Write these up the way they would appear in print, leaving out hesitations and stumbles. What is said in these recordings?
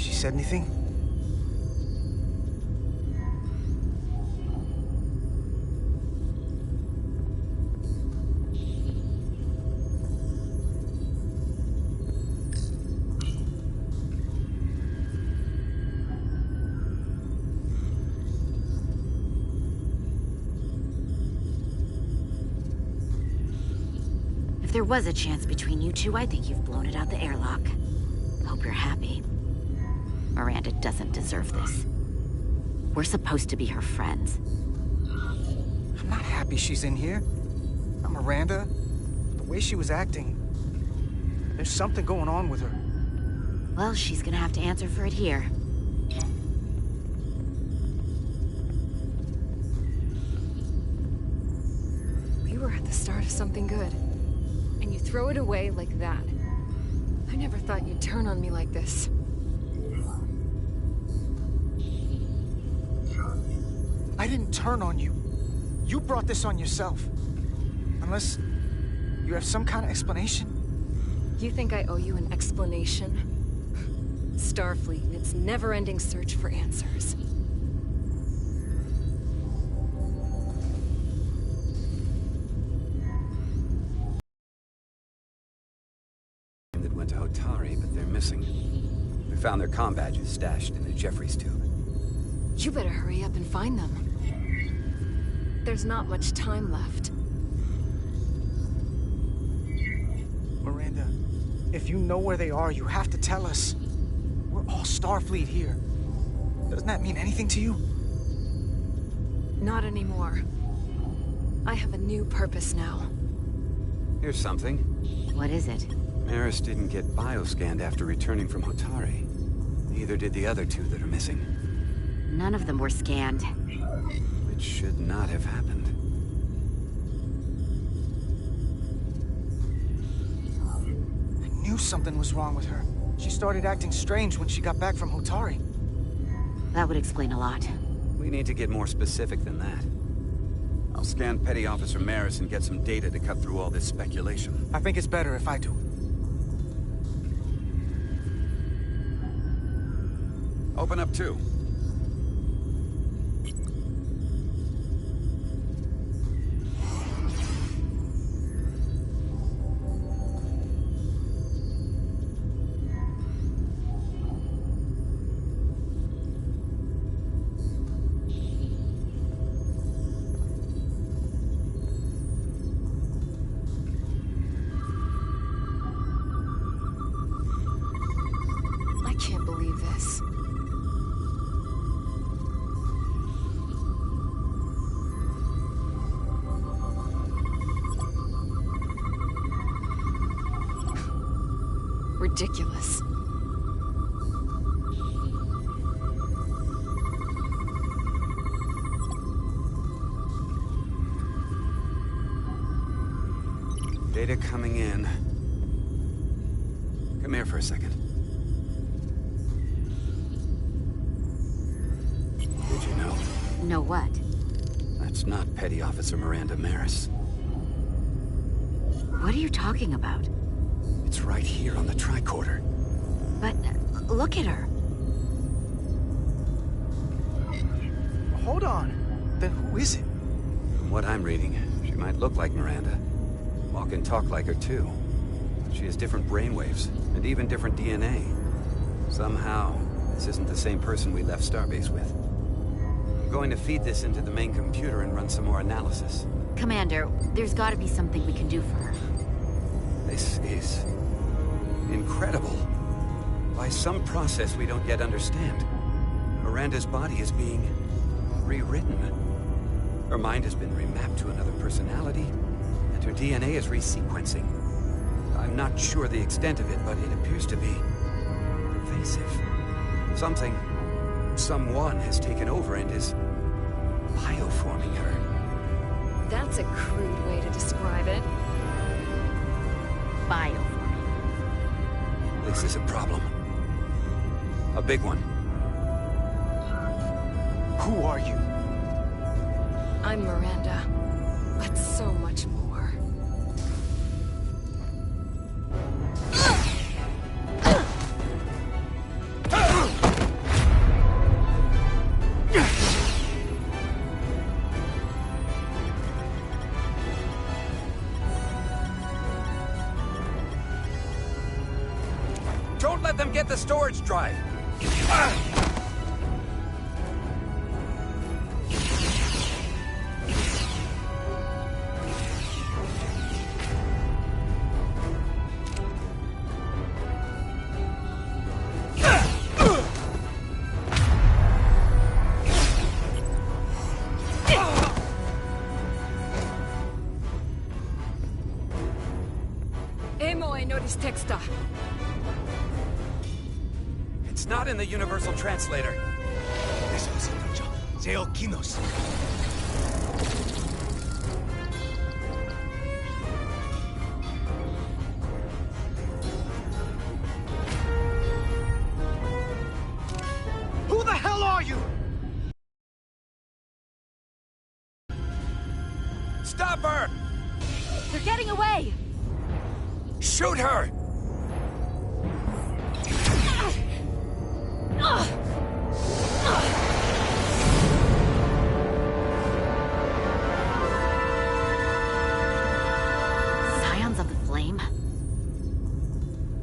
She said anything? If there was a chance between you two, I think you've blown it out the airlock. Hope you're happy. Miranda doesn't deserve this. We're supposed to be her friends. I'm not happy she's in here. Not Miranda. The way she was acting. There's something going on with her. Well, she's gonna have to answer for it here. We were at the start of something good. And you throw it away like that. I never thought you'd turn on me like this. I didn't turn on you. You brought this on yourself. Unless you have some kind of explanation. You think I owe you an explanation? Starfleet and its never-ending search for answers. That went to Hotari, but they're missing. We found their comm badges stashed in a Jeffries tube. You better hurry up and find them. There's not much time left. Miranda, if you know where they are, you have to tell us. We're all Starfleet here. Doesn't that mean anything to you? Not anymore. I have a new purpose now. Here's something. What is it? Maris didn't get bioscanned after returning from Hotari. Neither did the other two that are missing. None of them were scanned. Which should not have happened. I knew something was wrong with her. She started acting strange when she got back from Hotari. That would explain a lot. We need to get more specific than that. I'll scan Petty Officer Maris and get some data to cut through all this speculation. I think it's better if I do it. Open up too. I can't believe this. Ridiculous. Data coming in. Come here for a second. Did you know? Know what? That's not Petty Officer Miranda Maris. What are you talking about? It's right here on the tricorder. But look at her. Hold on. Then who is it? From what I'm reading, she might look like Miranda. Walk and talk like her too. She has different brainwaves, and even different DNA. Somehow, this isn't the same person we left Starbase with. I'm going to feed this into the main computer and run some more analysis. Commander, there's gotta be something we can do for her. This is incredible. By some process we don't yet understand, Miranda's body is being rewritten. Her mind has been remapped to another personality, and her DNA is resequencing. I'm not sure the extent of it, but it appears to be pervasive. Someone has taken over and is bioforming her. That's a crude way to describe it. Bioforming. This is a problem. A big one. Who are you? I'm Miranda, but so much more. let them get the storage drive. Texta. It's not in the Universal Translator. Who the hell are you? Stop her! They're getting away! Shoot her! Scions of the Flame?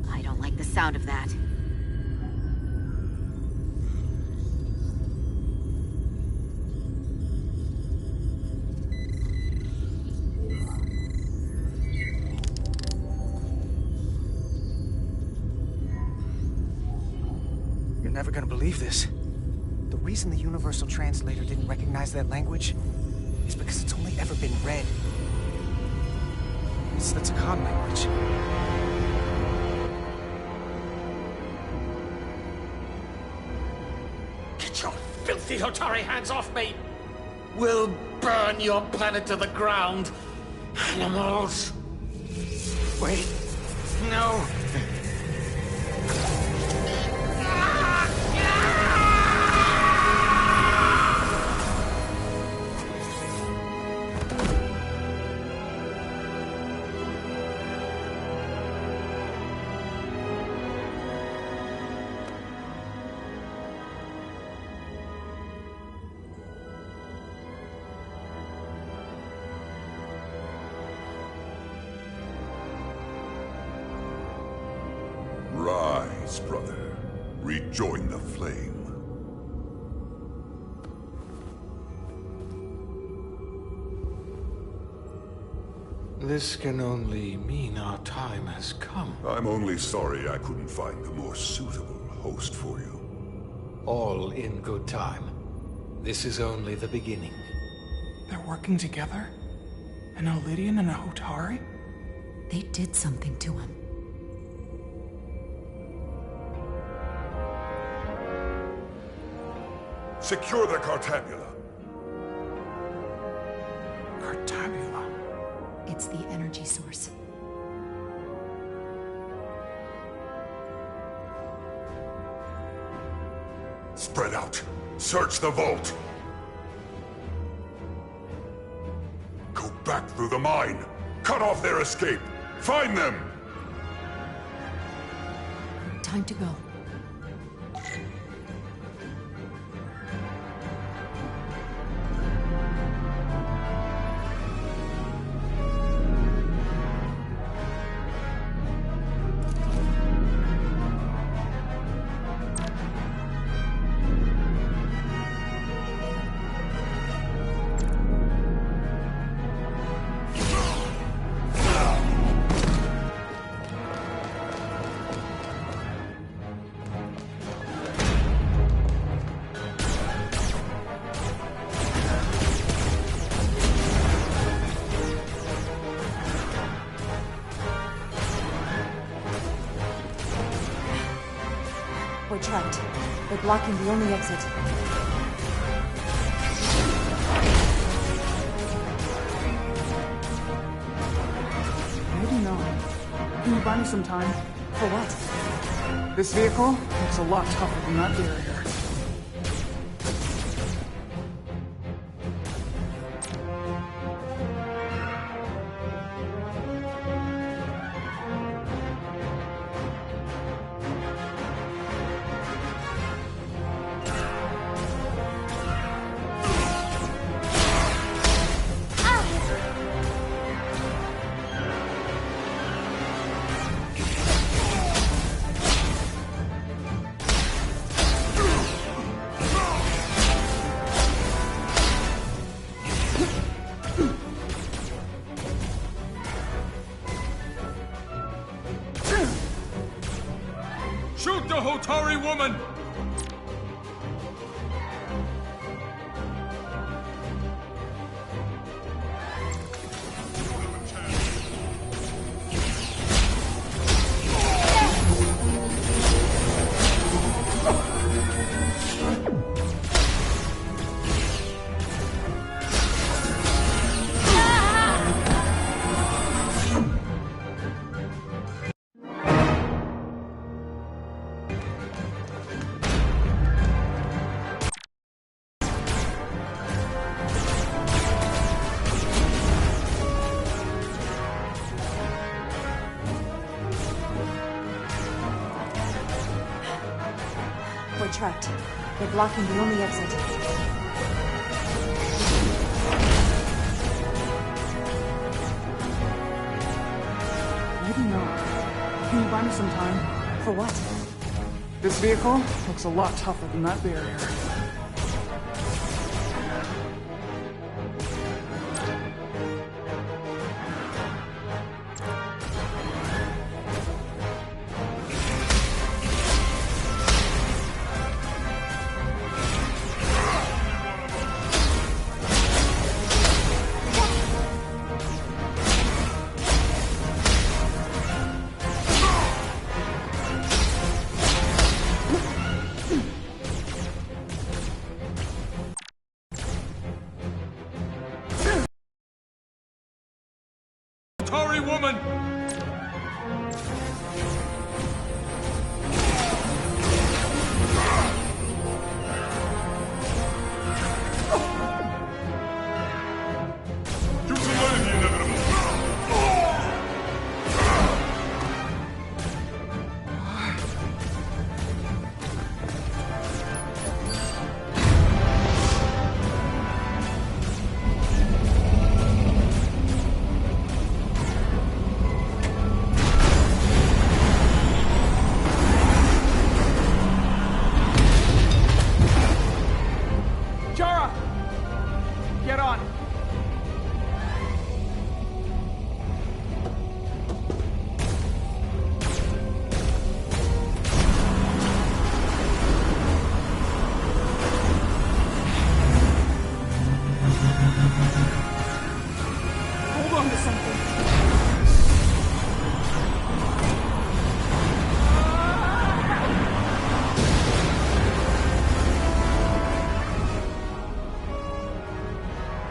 I don't like the sound of that. You're never gonna believe this. The reason the Universal Translator didn't recognize that language is because it's only ever been read. It's the Takan language. Get your filthy Hotari hands off me! We'll burn your planet to the ground! Animals! Wait. No. Rise, brother. Rejoin the flame. This can only mean our time has come. I'm only sorry I couldn't find a more suitable host for you. All in good time. This is only the beginning. They're working together? An Elidian and a Hotari? They did something to him. Secure the Cartabula. Cartabula? It's the energy source. Spread out. Search the vault. Go back through the mine. Cut off their escape. Find them! Time to go. We're trapped. They're blocking the only exit. Maybe not. Can you buy me some time? For what? This vehicle looks a lot tougher than that barrier. Hotari woman! We're trapped. They're blocking the only exit. Maybe not. Can you buy me some time? For what? This vehicle looks a lot tougher than that barrier. Hotari woman! You delayed the inevitable! Jara! Get on! Hold on to something.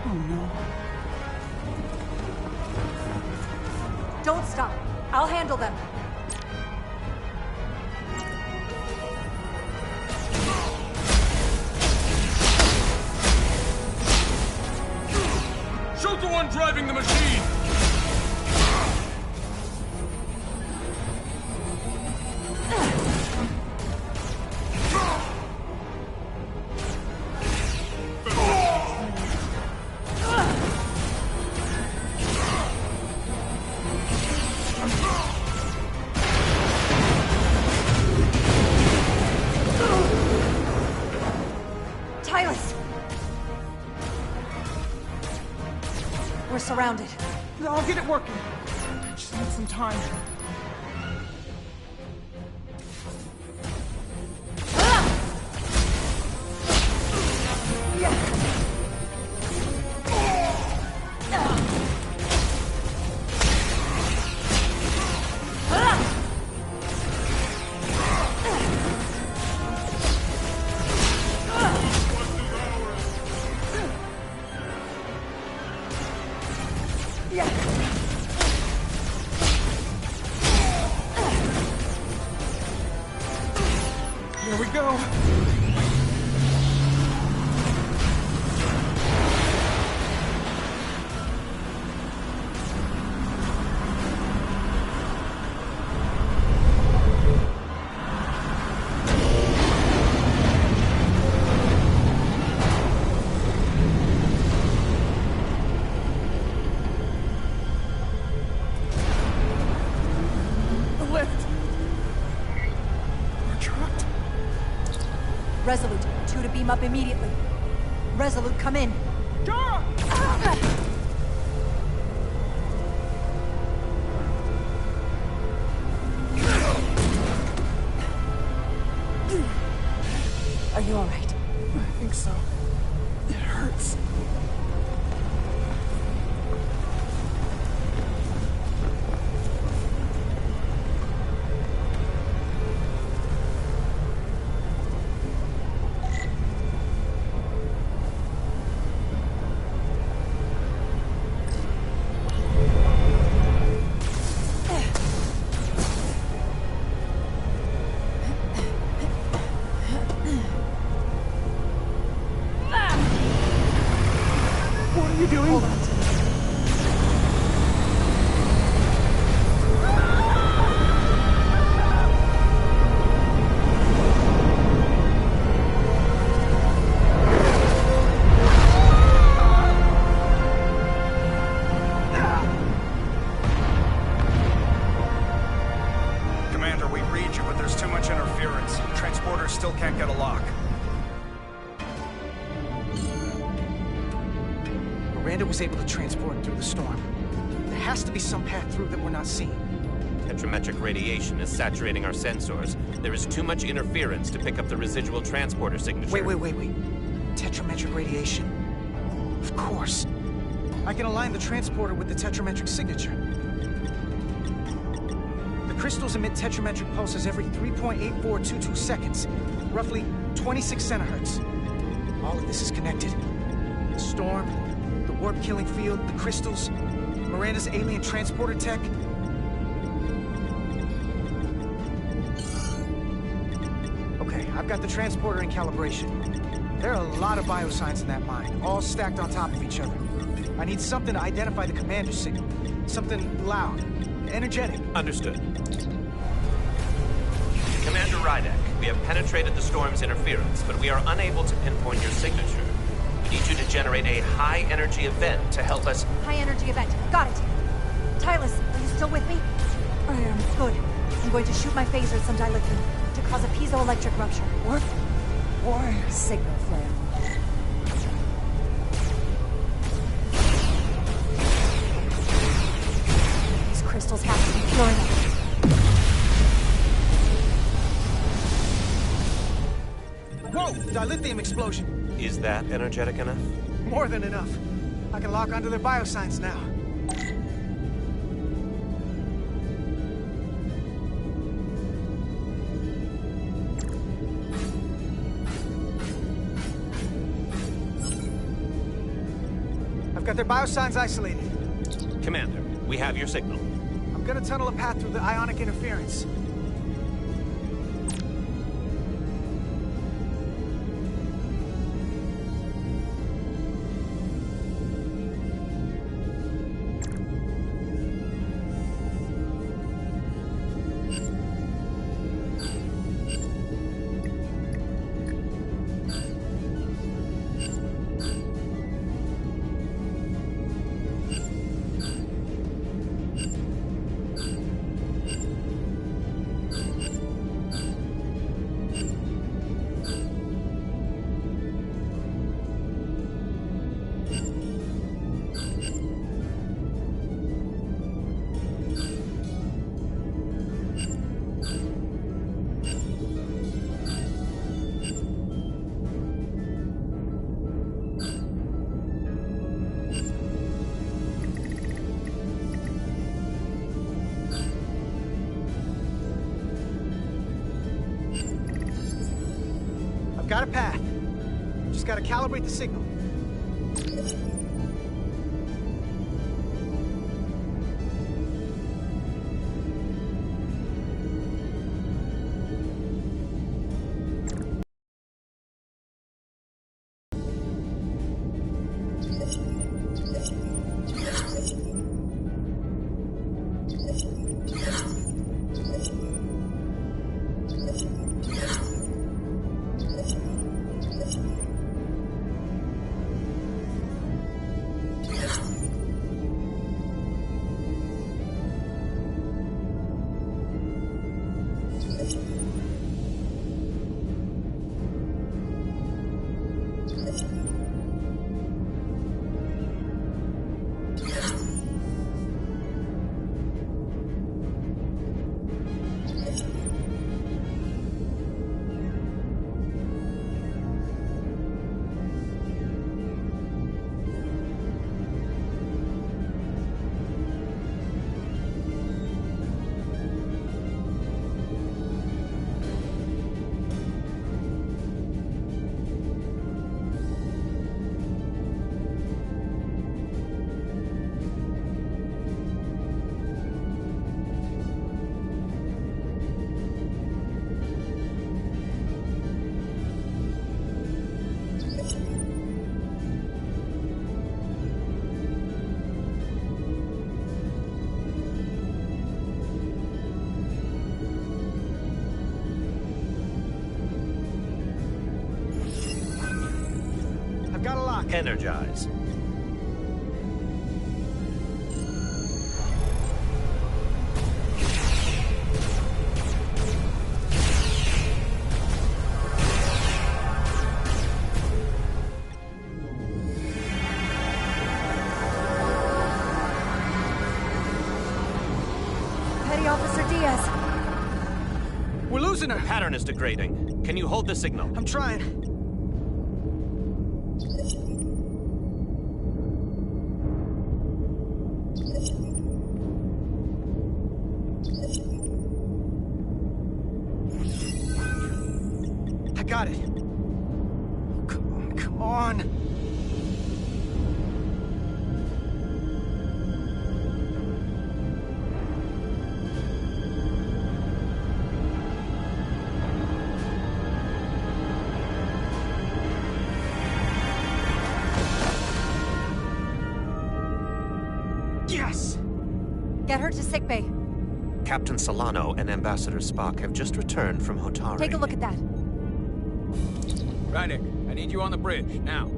Oh no. Don't stop. I'll handle them. Shoot the one driving the machine! Tylus! We're surrounded. I'll get it working. I just need some time. Here we go. The lift. We're trapped. Resolute, 2 to beam up immediately. Resolute, come in. Jara! Are you alright? I think so. It hurts. What are you doing? Hold on to me. Commander, we read you, but there's too much interference. Transporters still can't get a lock. Miranda was able to transport through the storm. There has to be some path through that we're not seeing. Tetrametric radiation is saturating our sensors. There is too much interference to pick up the residual transporter signature. Wait. Tetrametric radiation? Of course. I can align the transporter with the tetrametric signature. The crystals emit tetrametric pulses every 3.8422 seconds, roughly 26 centihertz. All of this is connected. The storm, the warp-killing field, the crystals, Miranda's alien transporter tech. Okay, I've got the transporter in calibration. There are a lot of biosigns in that mine, all stacked on top of each other. I need something to identify the commander signal. Something loud, energetic. Understood. Commander Rydek, we have penetrated the storm's interference, but we are unable to pinpoint your signature. We need you to generate a high-energy event to help us... High-energy event. Got it. Tylus, are you still with me? I am. Good. I'm going to shoot my phaser at some dilithium to cause a piezoelectric rupture. What? Why? Signal flare. These crystals have to be pure enough. Whoa! Dilithium explosion! Is that energetic enough? More than enough. I can lock onto their biosigns now. I've got their biosigns isolated. Commander, we have your signal. I'm gonna tunnel a path through the ionic interference. Got a path. Just gotta calibrate the signal. I've got a lock. Energize. Petty Officer Diaz. We're losing her. Pattern is degrading. Can you hold the signal? I'm trying. I got it. Come on, come on. Yes! Get her to sickbay. Captain Solano and Ambassador Spock have just returned from Hotari. Take a look at that. Rydick, I need you on the bridge, now.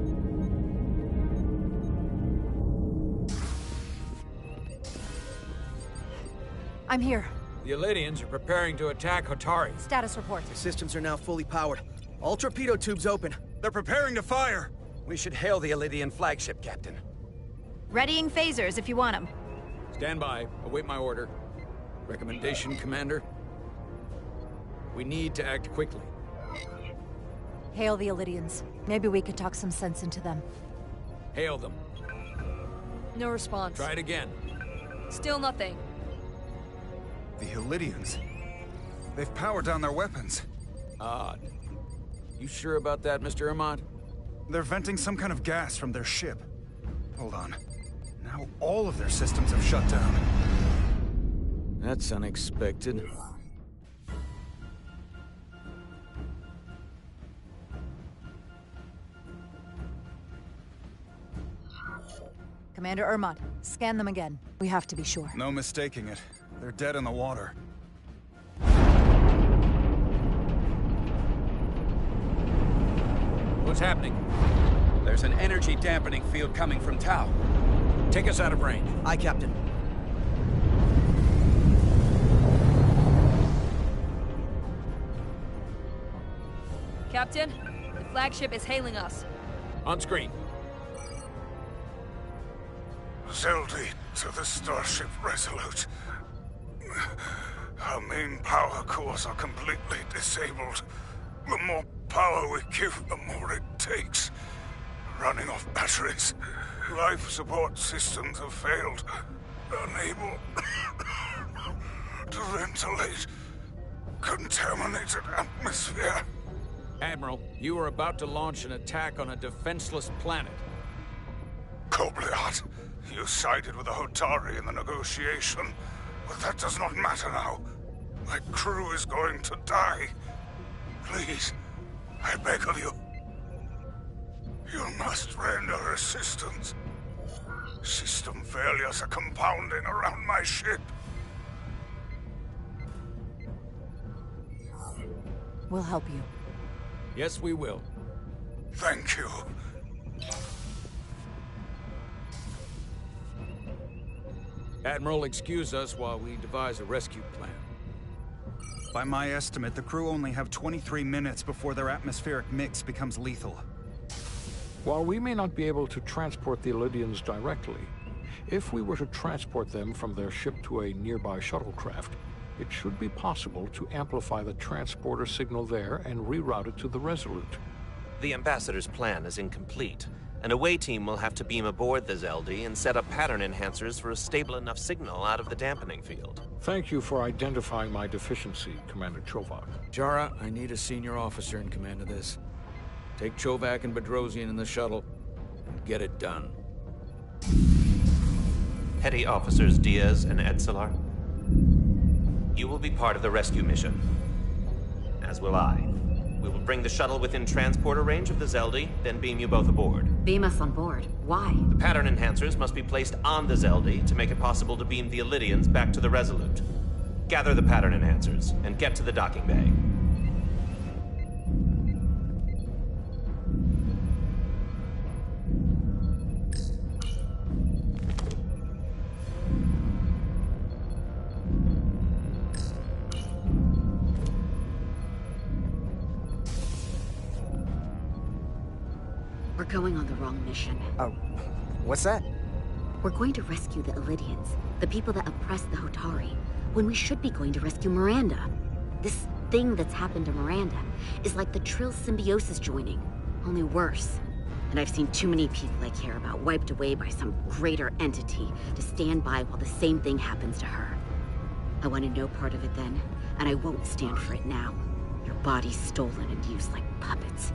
I'm here. The Elydians are preparing to attack Hotari. Status report. The systems are now fully powered. All torpedo tubes open. They're preparing to fire. We should hail the Elydian flagship, Captain. Readying phasers if you want them. Stand by. Await my order. Recommendation, Commander? We need to act quickly. Hail the Elydians. Maybe we could talk some sense into them. Hail them. No response. Try it again. Still nothing. The Elydians. They've powered down their weapons. Odd. You sure about that, Mr. Ermont? They're venting some kind of gas from their ship. Hold on. Now all of their systems have shut down. That's unexpected. Commander Ermont, scan them again. We have to be sure. No mistaking it. They're dead in the water. What's happening? There's an energy dampening field coming from Tau. Take us out of range. Aye, Captain. Captain, the flagship is hailing us. On screen. Zeldy to the Starship Resolute. Our main power cores are completely disabled. The more power we give, the more it takes. Running off batteries. Life support systems have failed. Unable to ventilate. Contaminated atmosphere. Admiral, you are about to launch an attack on a defenseless planet. Kobliat, you sided with the Hotari in the negotiation, but that does not matter now. My crew is going to die. Please, I beg of you. You must render assistance. System failures are compounding around my ship. We'll help you. Yes, we will. Thank you. Admiral, excuse us while we devise a rescue plan. By my estimate, the crew only have 23 minutes before their atmospheric mix becomes lethal. While we may not be able to transport the Elydians directly, if we were to transport them from their ship to a nearby shuttlecraft, it should be possible to amplify the transporter signal there and reroute it to the Resolute. The Ambassador's plan is incomplete. An away team will have to beam aboard the Zeldy and set up pattern enhancers for a stable enough signal out of the dampening field. Thank you for identifying my deficiency, Commander Chovak. Jara, I need a senior officer in command of this. Take Chovak and Bedrosian in the shuttle, and get it done. Petty Officers Diaz and Edselar, you will be part of the rescue mission. As will I. We will bring the shuttle within transporter range of the Zeldy, then beam you both aboard. Beam us on board. Why? The pattern enhancers must be placed on the Zeldy to make it possible to beam the Elydians back to the Resolute. Gather the pattern enhancers, and get to the docking bay. We're going on the wrong mission. Oh, what's that? We're going to rescue the Illidians, the people that oppress the Hotari, when we should be going to rescue Miranda. This thing that's happened to Miranda is like the Trill symbiosis joining, only worse. And I've seen too many people I care about wiped away by some greater entity to stand by while the same thing happens to her. I wanted no part of it then, and I won't stand for it now. Your body's stolen and used like puppets.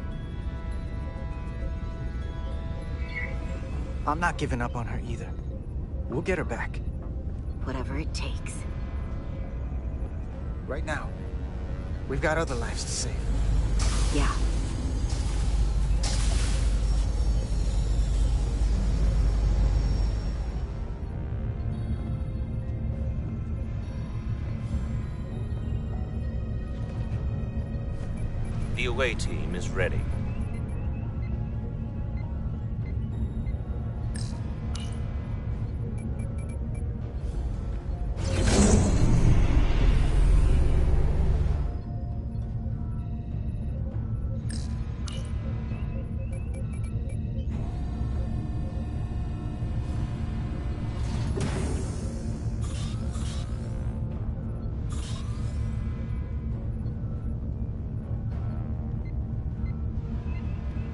I'm not giving up on her either. We'll get her back. Whatever it takes. Right now, we've got other lives to save. Yeah. The away team is ready.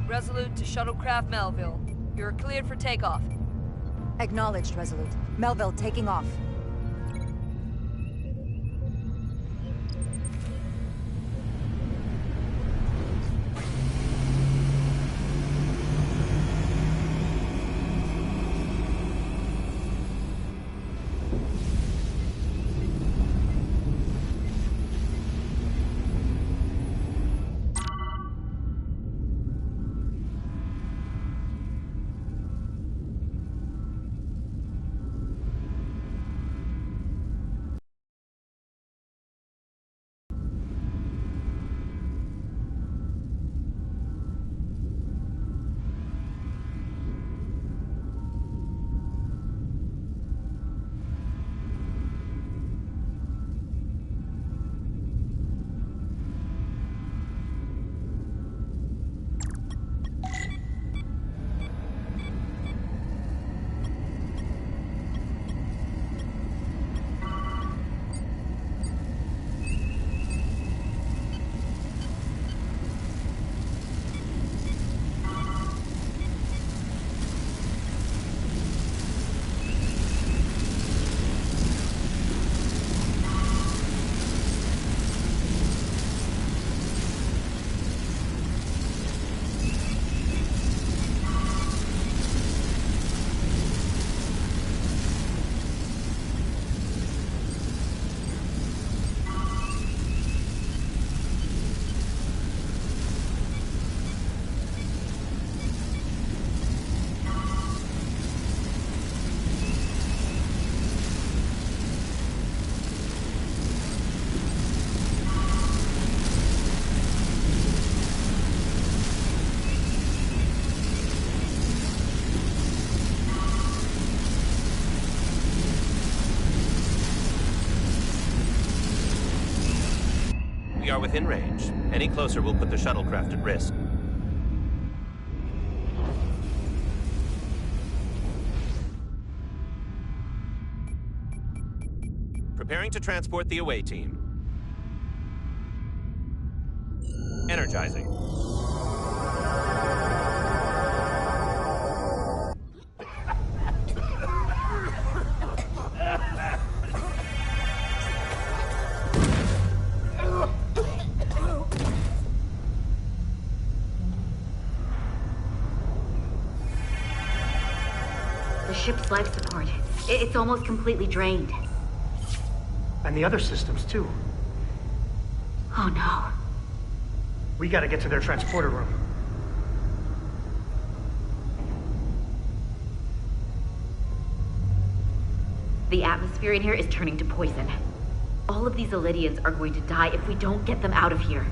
Resolute to Shuttlecraft Melville. You're cleared for takeoff. Acknowledged, Resolute. Melville taking off. We are within range. Any closer will put the shuttlecraft at risk. Preparing to transport the away team. Energizing. The ship's life support. It's almost completely drained. And the other systems, too. Oh no. We gotta get to their transporter room. The atmosphere in here is turning to poison. All of these Illidians are going to die if we don't get them out of here.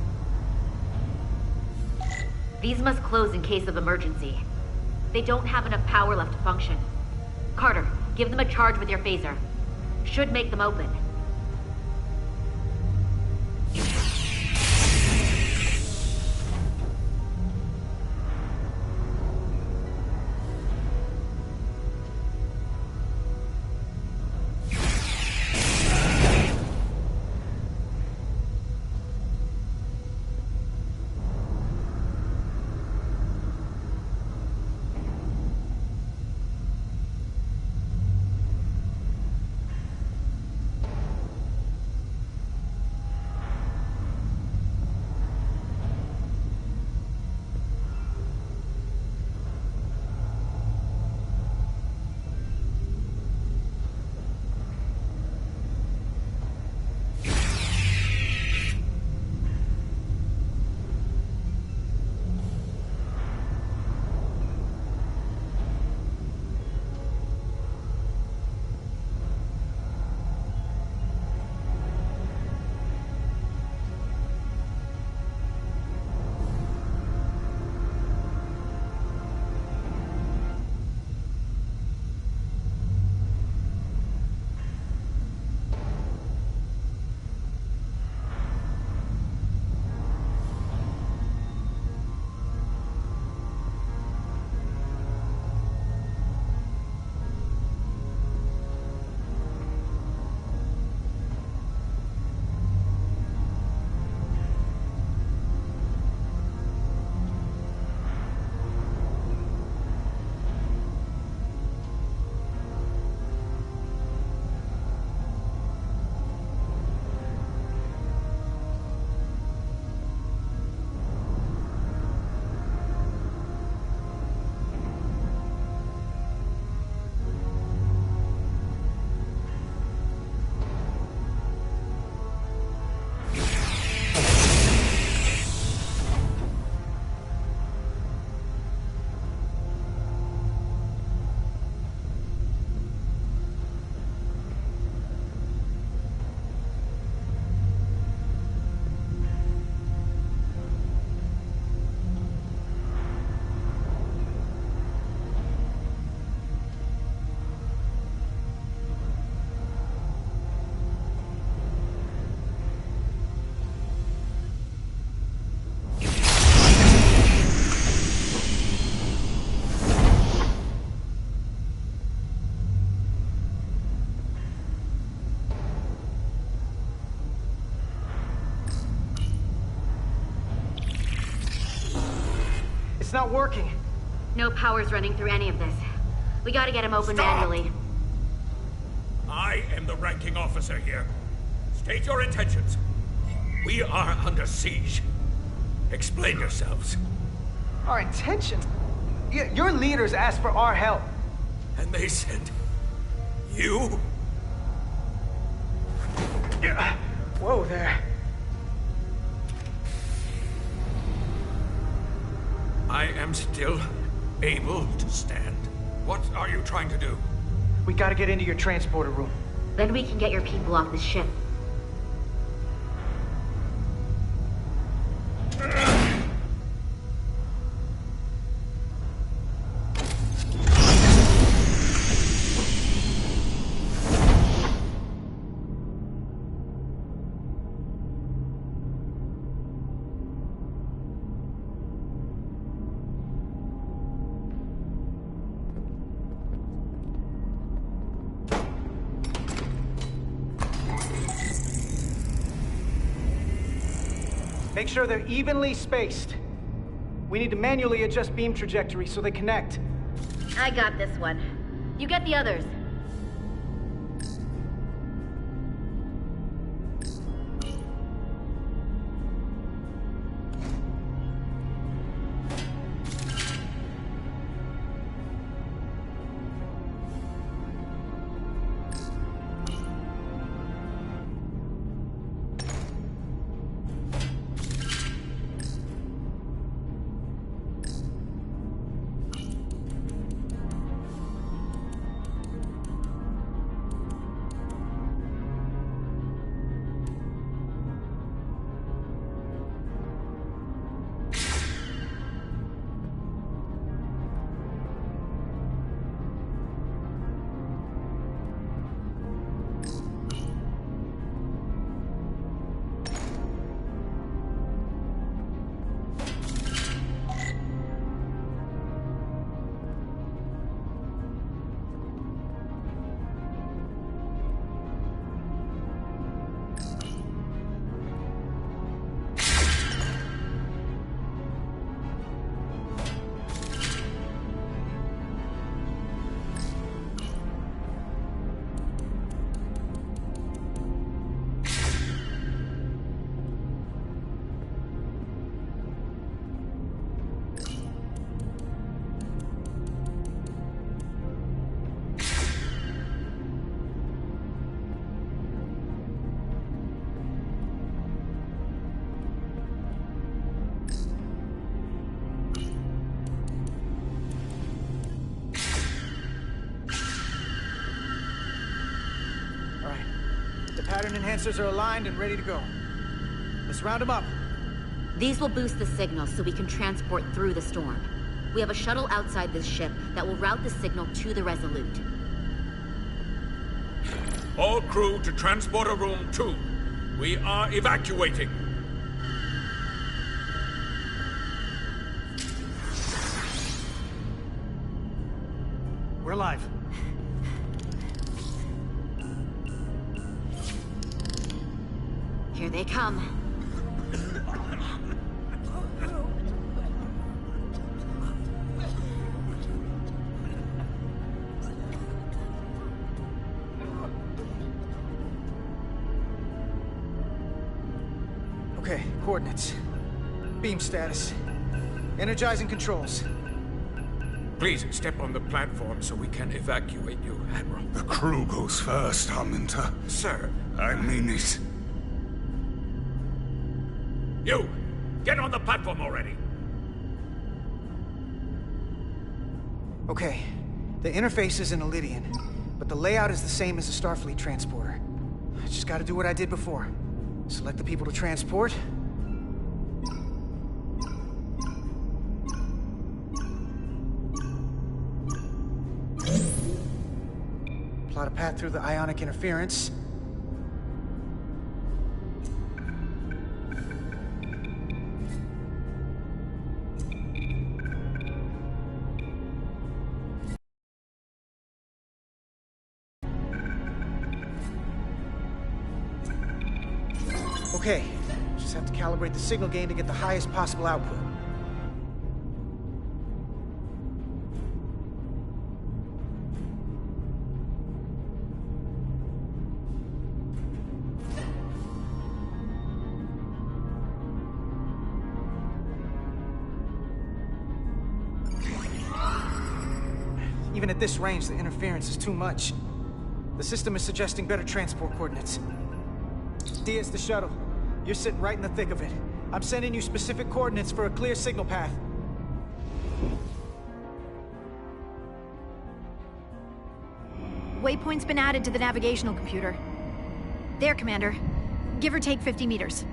These must close in case of emergency. They don't have enough power left to function. Carter, give them a charge with your phaser. Should make them open. It's not working. No power's running through any of this. We gotta get him open manually. I am the ranking officer here. State your intentions. We are under siege. Explain yourselves. Our intentions? Your leaders asked for our help. And they sent you? Whoa there. I am still able to stand. What are you trying to do? We gotta get into your transporter room. Then we can get your people off the ship. Make sure they're evenly spaced. We need to manually adjust beam trajectory so they connect. I got this one. You get the others. Pattern enhancers are aligned and ready to go. Let's round them up. These will boost the signal so we can transport through the storm. We have a shuttle outside this ship that will route the signal to the Resolute. All crew to Transporter Room 2. We are evacuating. We're alive. Here they come. Okay, coordinates. Beam status. Energizing controls. Please step on the platform so we can evacuate you, Admiral. The crew goes first, Arminta. Sir. I mean it. You! Get on the platform already! Okay. The interface is in Elydian, but the layout is the same as the Starfleet transporter. I just gotta do what I did before. Select the people to transport. Plot a path through the ionic interference. Okay, just have to calibrate the signal gain to get the highest possible output. Even at this range, the interference is too much. The system is suggesting better transport coordinates. Diaz, the shuttle. You're sitting right in the thick of it. I'm sending you specific coordinates for a clear signal path. Waypoint's been added to the navigational computer. There, Commander. Give or take 50 meters.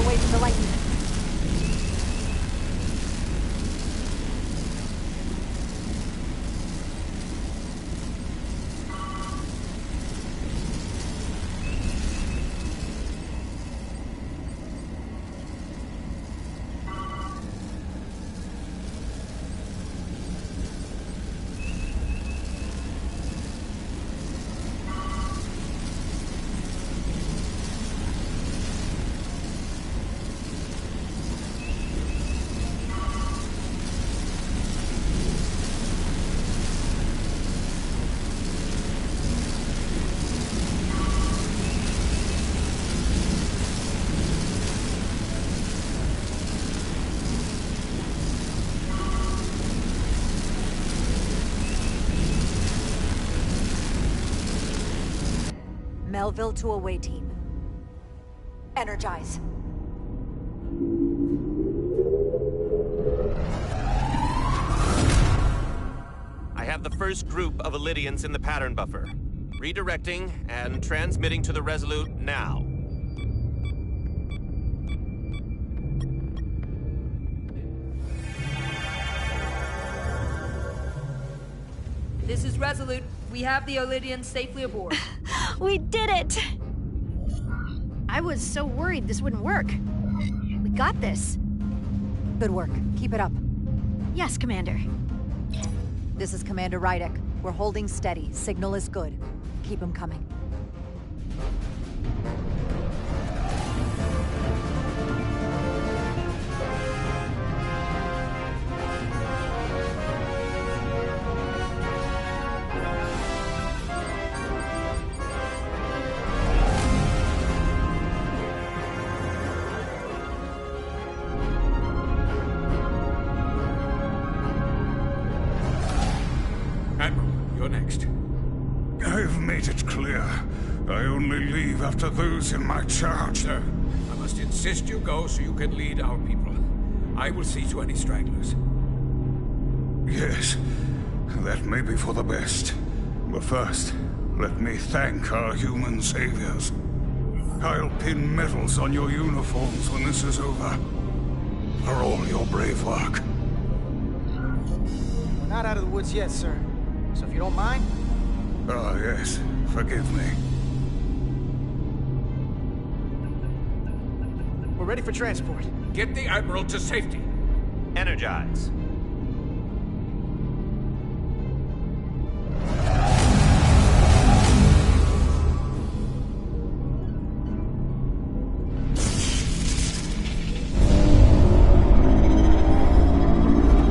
Away from the lightning. Melville to away team. Energize. I have the first group of Illydians in the pattern buffer. Redirecting and transmitting to the Resolute now. This is Resolute. We have the Illydians safely aboard. We did it! I was so worried this wouldn't work. We got this. Good work. Keep it up. Yes, Commander. This is Commander Rydek. We're holding steady. Signal is good. Keep them coming. Next. I've made it clear. I only leave after those in my charge. Sir, I must insist you go so you can lead our people. I will see to any stragglers. Yes, that may be for the best. But first, let me thank our human saviors. I'll pin medals on your uniforms when this is over. For all your brave work. We're not out of the woods yet, sir. So if you don't mind... Ah, yes. Forgive me. We're ready for transport. Get the Admiral to safety. Energize.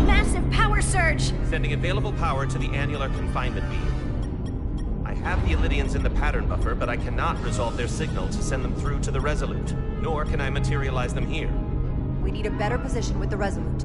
Massive power surge! Sending available power to the annular confinement beam. I have the Illydians in the pattern buffer, but I cannot resolve their signal to send them through to the Resolute, nor can I materialize them here. We need a better position with the Resolute.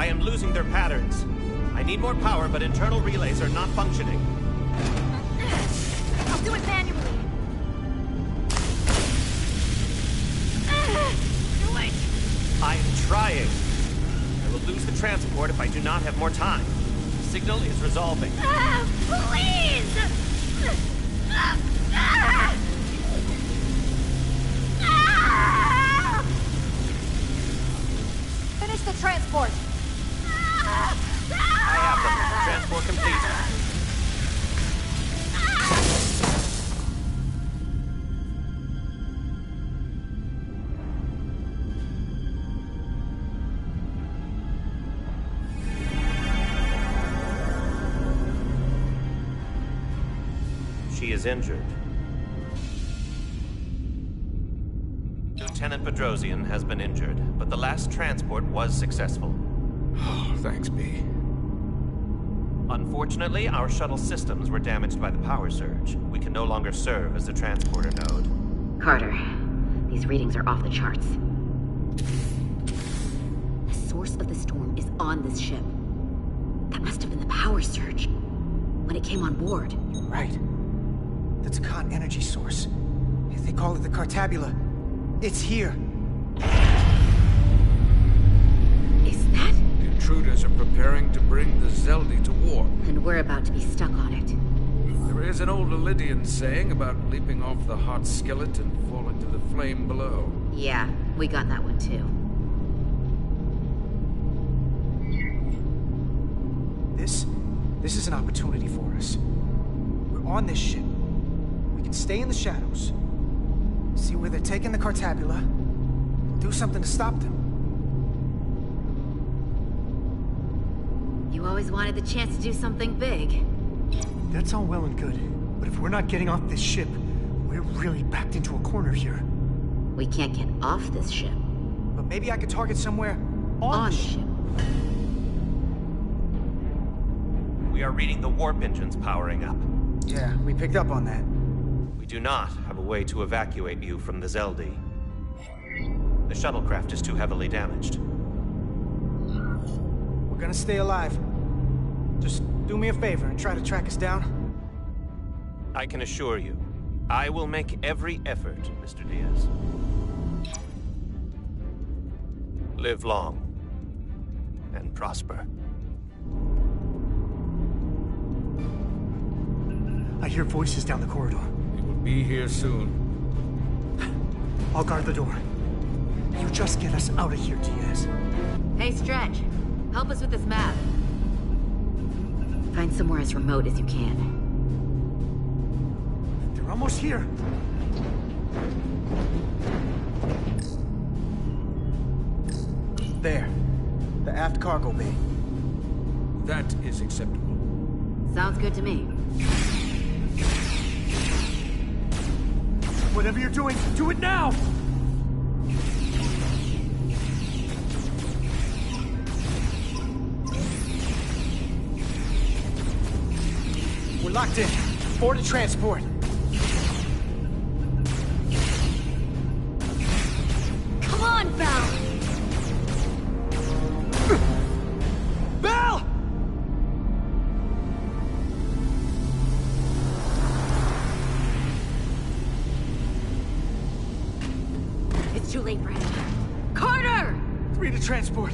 I am losing their patterns. I need more power, but internal relays are not functioning. I'll do it manually. Do it! I am trying. I will lose the transport if I do not have more time. The signal is resolving. Please! Finish the transport! I have them. Transport complete. She is injured. Lieutenant Bedrosian has been injured, but the last transport was successful. Oh, thanks, B. Unfortunately, our shuttle systems were damaged by the power surge. We can no longer serve as the transporter node. Carter, these readings are off the charts. The source of the storm is on this ship. That must have been the power surge when it came on board. Right. That's a con energy source. They call it the Cartabula. It's here. Is that? The intruders are preparing to bring the Zeldi to war. And we're about to be stuck on it. There is an old Lydian saying about leaping off the hot skillet and falling to the flame below. Yeah, we got that one too. This is an opportunity for us. We're on this ship. We can stay in the shadows. See where they're taking the Cartabula. Do something to stop them. You always wanted the chance to do something big. That's all well and good. But if we're not getting off this ship, we're really backed into a corner here. We can't get off this ship. But maybe I could target somewhere on the ship. We are reading the warp engines powering up. Yeah, we picked up on that. We do not have a way to evacuate you from the Zeldi. The shuttlecraft is too heavily damaged. We're gonna stay alive. Just do me a favor and try to track us down. I can assure you, I will make every effort, Mr. Diaz. Live long and prosper. I hear voices down the corridor. They will be here soon. I'll guard the door. You just get us out of here, Diaz. Hey, Stretch. Help us with this map. Find somewhere as remote as you can. They're almost here. There. The aft cargo bay. That is acceptable. Sounds good to me. Whatever you're doing, do it now! We're locked in. Board and transport. Come on, Val! Val! It's too late for him. Carter! 3 to transport.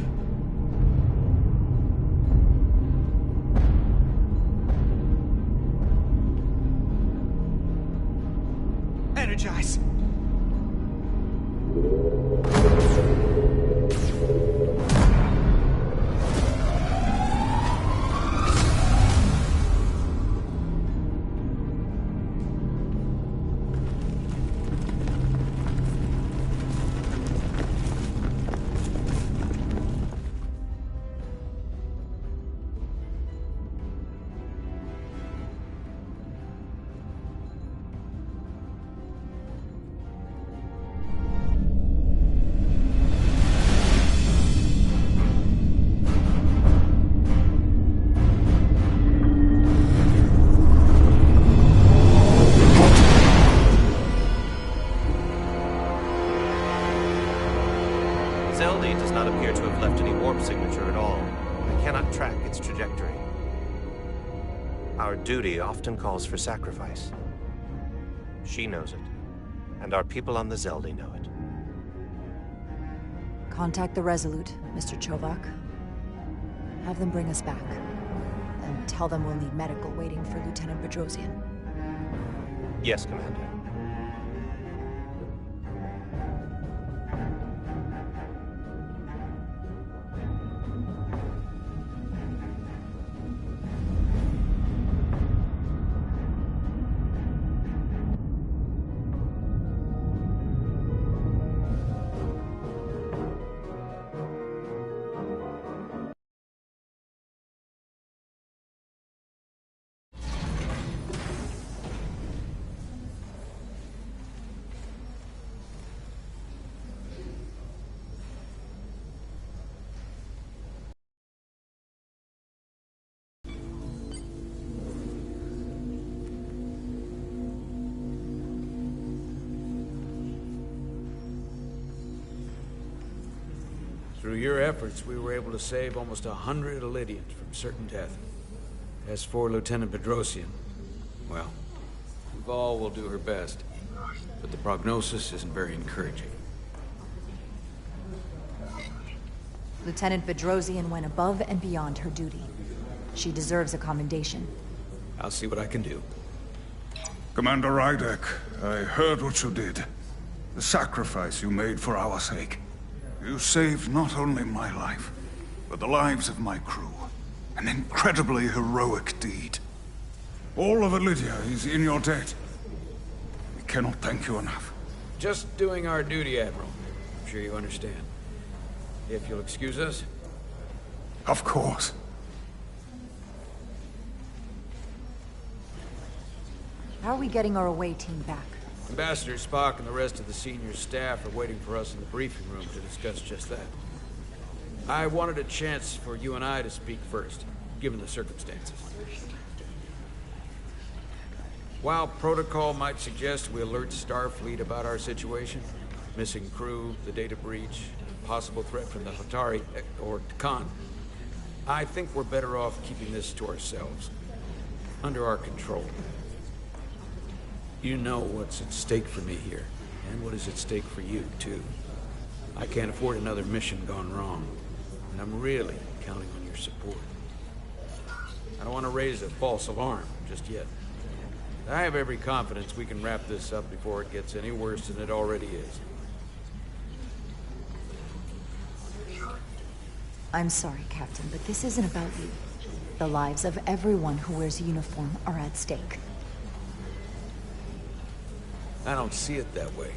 Energize. Zeldi does not appear to have left any warp signature at all. We cannot track its trajectory. Our duty often calls for sacrifice. She knows it, and our people on the Zeldy know it. Contact the Resolute, Mr. Chovak. Have them bring us back. And tell them we'll need medical waiting for Lieutenant Bedrosian. Yes, Commander. Through your efforts, we were able to save almost 100 Elydians from certain death. As for Lieutenant Bedrosian, well, Val will do her best, but the prognosis isn't very encouraging. Lieutenant Bedrosian went above and beyond her duty. She deserves a commendation. I'll see what I can do. Commander Rydek, I heard what you did. The sacrifice you made for our sake. You saved not only my life, but the lives of my crew. An incredibly heroic deed. All of Elydia is in your debt. We cannot thank you enough. Just doing our duty, Admiral. I'm sure you understand. If you'll excuse us. Of course. How are we getting our away team back? Ambassador Spock and the rest of the senior staff are waiting for us in the briefing room to discuss just that. I wanted a chance for you and I to speak first, given the circumstances. While protocol might suggest we alert Starfleet about our situation, missing crew, the data breach, possible threat from the Hatari, or Khan, I think we're better off keeping this to ourselves, under our control. You know what's at stake for me here, and what is at stake for you, too. I can't afford another mission gone wrong, and I'm really counting on your support. I don't want to raise a false alarm just yet. I have every confidence we can wrap this up before it gets any worse than it already is. I'm sorry, Captain, but this isn't about you. The lives of everyone who wears a uniform are at stake. I don't see it that way.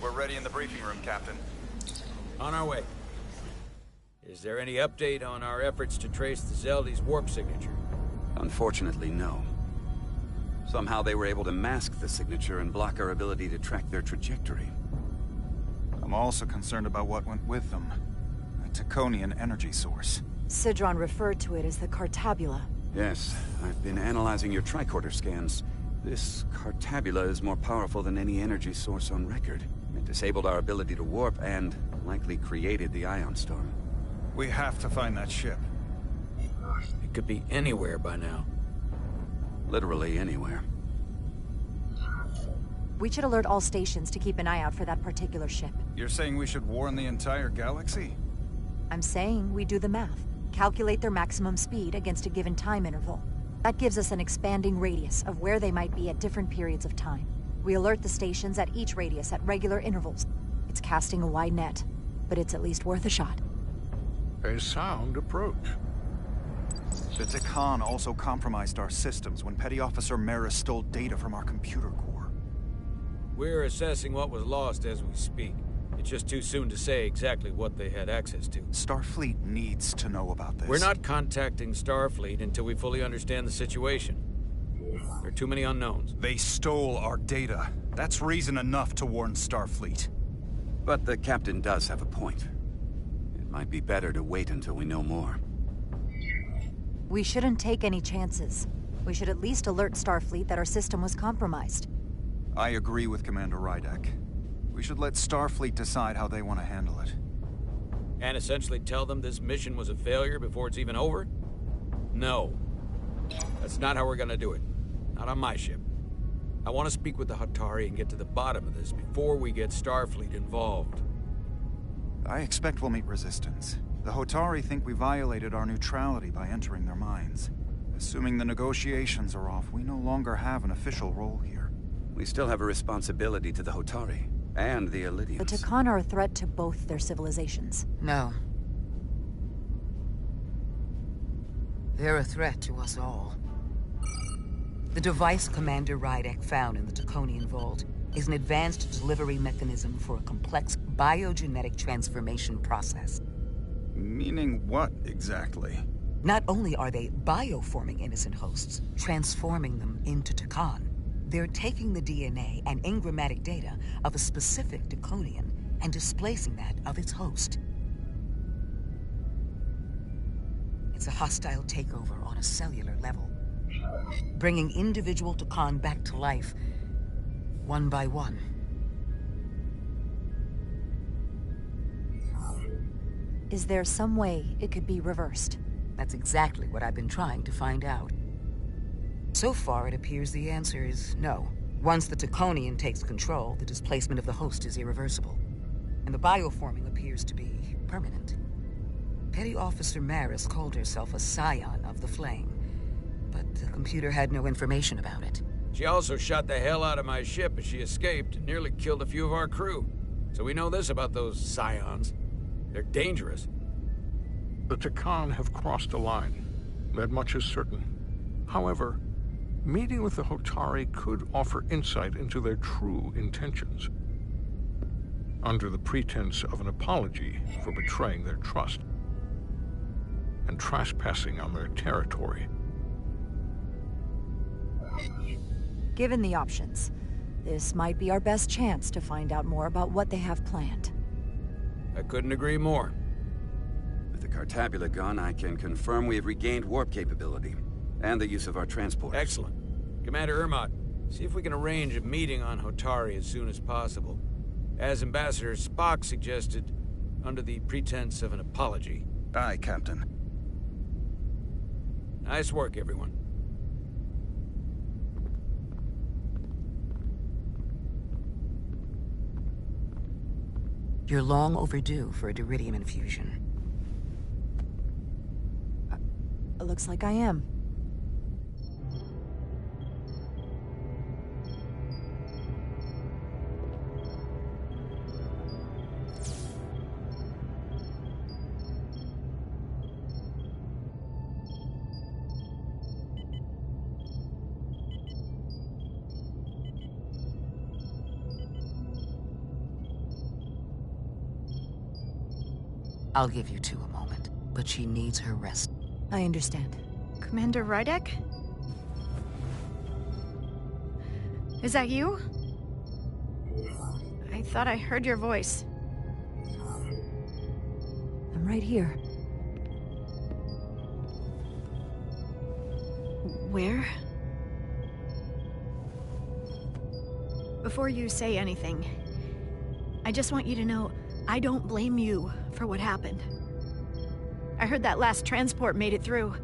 We're ready in the briefing room, Captain. On our way. Is there any update on our efforts to trace the Zeldy's warp signature? Unfortunately, no. Somehow they were able to mask the signature and block our ability to track their trajectory. I'm also concerned about what went with them. A Taconian energy source. Sidron referred to it as the Cartabula. Yes, I've been analyzing your tricorder scans. This Cartabula is more powerful than any energy source on record. It disabled our ability to warp and likely created the Ion Storm. We have to find that ship. It could be anywhere by now. Literally anywhere. We should alert all stations to keep an eye out for that particular ship. You're saying we should warn the entire galaxy? I'm saying we do the math. Calculate their maximum speed against a given time interval. That gives us an expanding radius of where they might be at different periods of time. We alert the stations at each radius at regular intervals. It's casting a wide net, but it's at least worth a shot. A sound approach. The Takan also compromised our systems when Petty Officer Mera stole data from our computer core. We're assessing what was lost as we speak. It's just too soon to say exactly what they had access to. Starfleet needs to know about this. We're not contacting Starfleet until we fully understand the situation. There are too many unknowns. They stole our data. That's reason enough to warn Starfleet. But the captain does have a point. It might be better to wait until we know more. We shouldn't take any chances. We should at least alert Starfleet that our system was compromised. I agree with Commander Rydek. We should let Starfleet decide how they want to handle it. And essentially tell them this mission was a failure before it's even over? No. That's not how we're gonna do it. Not on my ship. I want to speak with the Hatari and get to the bottom of this before we get Starfleet involved. I expect we'll meet resistance. The Hotari think we violated our neutrality by entering their minds. Assuming the negotiations are off, we no longer have an official role here. We still have a responsibility to the Hotari and the Illydians. The Takan are a threat to both their civilizations. No. They're a threat to us all. The device Commander Rydek found in the Taconian Vault is an advanced delivery mechanism for a complex biogenetic transformation process. Meaning what, exactly? Not only are they bioforming innocent hosts, transforming them into Takan, they're taking the DNA and engrammatic data of a specific Taconian and displacing that of its host. It's a hostile takeover on a cellular level, bringing individual Takan back to life, one by one. Is there some way it could be reversed? That's exactly what I've been trying to find out. So far, it appears the answer is no. Once the Taconian takes control, the displacement of the host is irreversible. And the bioforming appears to be permanent. Petty Officer Maris called herself a scion of the Flame, but the computer had no information about it. She also shot the hell out of my ship as she escaped and nearly killed a few of our crew. So we know this about those scions. They're dangerous. The Takan have crossed a line. That much is certain. However, meeting with the Hotari could offer insight into their true intentions. Under the pretense of an apology for betraying their trust and trespassing on their territory. Given the options, this might be our best chance to find out more about what they have planned. I couldn't agree more. With the Cartabula gone, I can confirm we have regained warp capability and the use of our transport. Excellent. Commander Ermot, see if we can arrange a meeting on Hotari as soon as possible. As Ambassador Spock suggested, under the pretense of an apology. Aye, Captain. Nice work, everyone. You're long overdue for a Duridium infusion. It looks like I am. I'll give you two a moment, but she needs her rest. I understand. Commander Rydek? Is that you? I thought I heard your voice. I'm right here. Where? Before you say anything, I just want you to know I don't blame you for what happened. I heard that last transport made it through.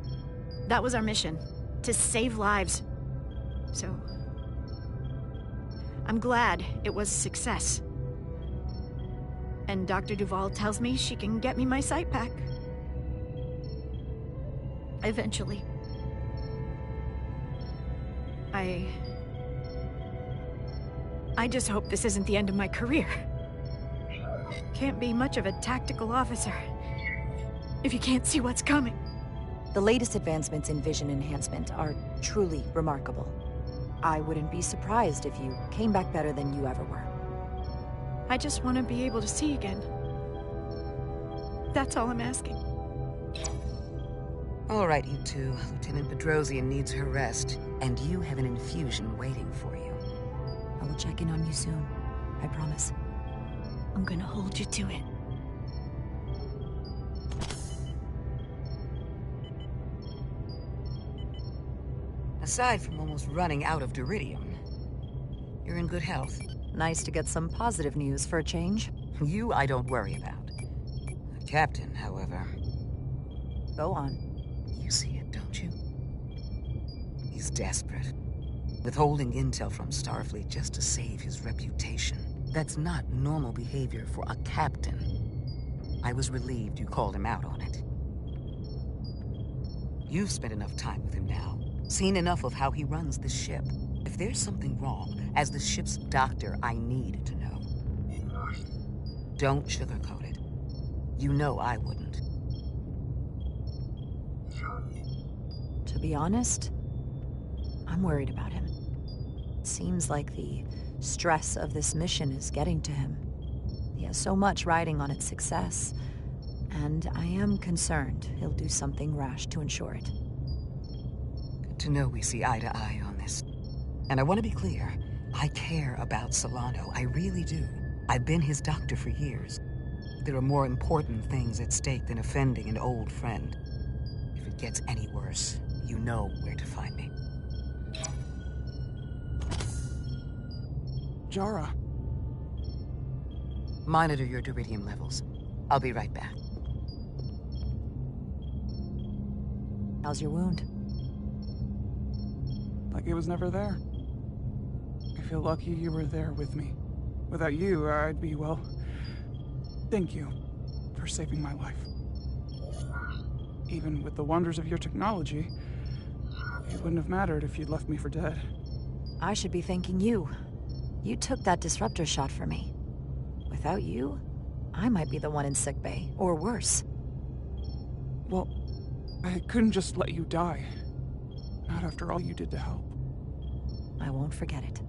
That was our mission, to save lives. So, I'm glad it was a success. And Dr. Duval tells me she can get me my sight back. Eventually. I just hope this isn't the end of my career. Can't be much of a tactical officer if you can't see what's coming. The latest advancements in vision enhancement are truly remarkable. I wouldn't be surprised if you came back better than you ever were. I just want to be able to see again. That's all I'm asking. All right, you two. Lieutenant Bedrosian needs her rest, and you have an infusion waiting for you. I will check in on you soon. I promise. I'm gonna hold you to it. Aside from almost running out of Duridium, you're in good health. Nice to get some positive news for a change. You I don't worry about. Captain, however... Go on. You see it, don't you? He's desperate. Withholding intel from Starfleet just to save his reputation. That's not normal behavior for a captain. I was relieved you called him out on it. You've spent enough time with him now, seen enough of how he runs the ship. If there's something wrong, as the ship's doctor, I need to know. Don't sugarcoat it. You know I wouldn't. To be honest, I'm worried about him. It seems like the stress of this mission is getting to him. He has so much riding on its success, and I am concerned he'll do something rash to ensure it. Good to know we see eye to eye on this. And I want to be clear, I care about Solano, I really do. I've been his doctor for years. There are more important things at stake than offending an old friend. If it gets any worse, you know where to find me. Jara. Monitor your deuterium levels. I'll be right back. How's your wound? Like it was never there. I feel lucky you were there with me. Without you, I'd be, well... Thank you for saving my life. Even with the wonders of your technology, it wouldn't have mattered if you'd left me for dead. I should be thanking you. You took that disruptor shot for me. Without you, I might be the one in sickbay, or worse. Well, I couldn't just let you die. Not after all you did to help. I won't forget it.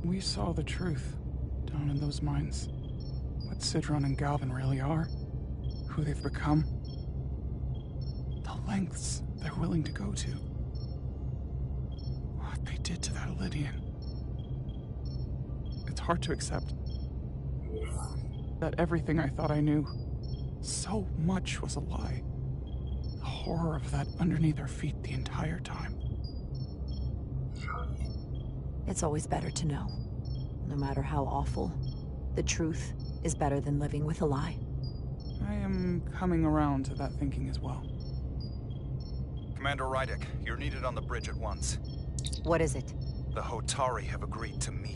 We saw the truth down in those mines. What Sidron and Galvin really are. Who they've become. The lengths they're willing to go to. What they did to that Lydian. It's hard to accept that everything I thought I knew, so much was a lie. The horror of that underneath our feet the entire time. It's always better to know. No matter how awful, the truth is better than living with a lie. I am coming around to that thinking as well. Commander Rydick, you're needed on the bridge at once. What is it? The Hotari have agreed to meet.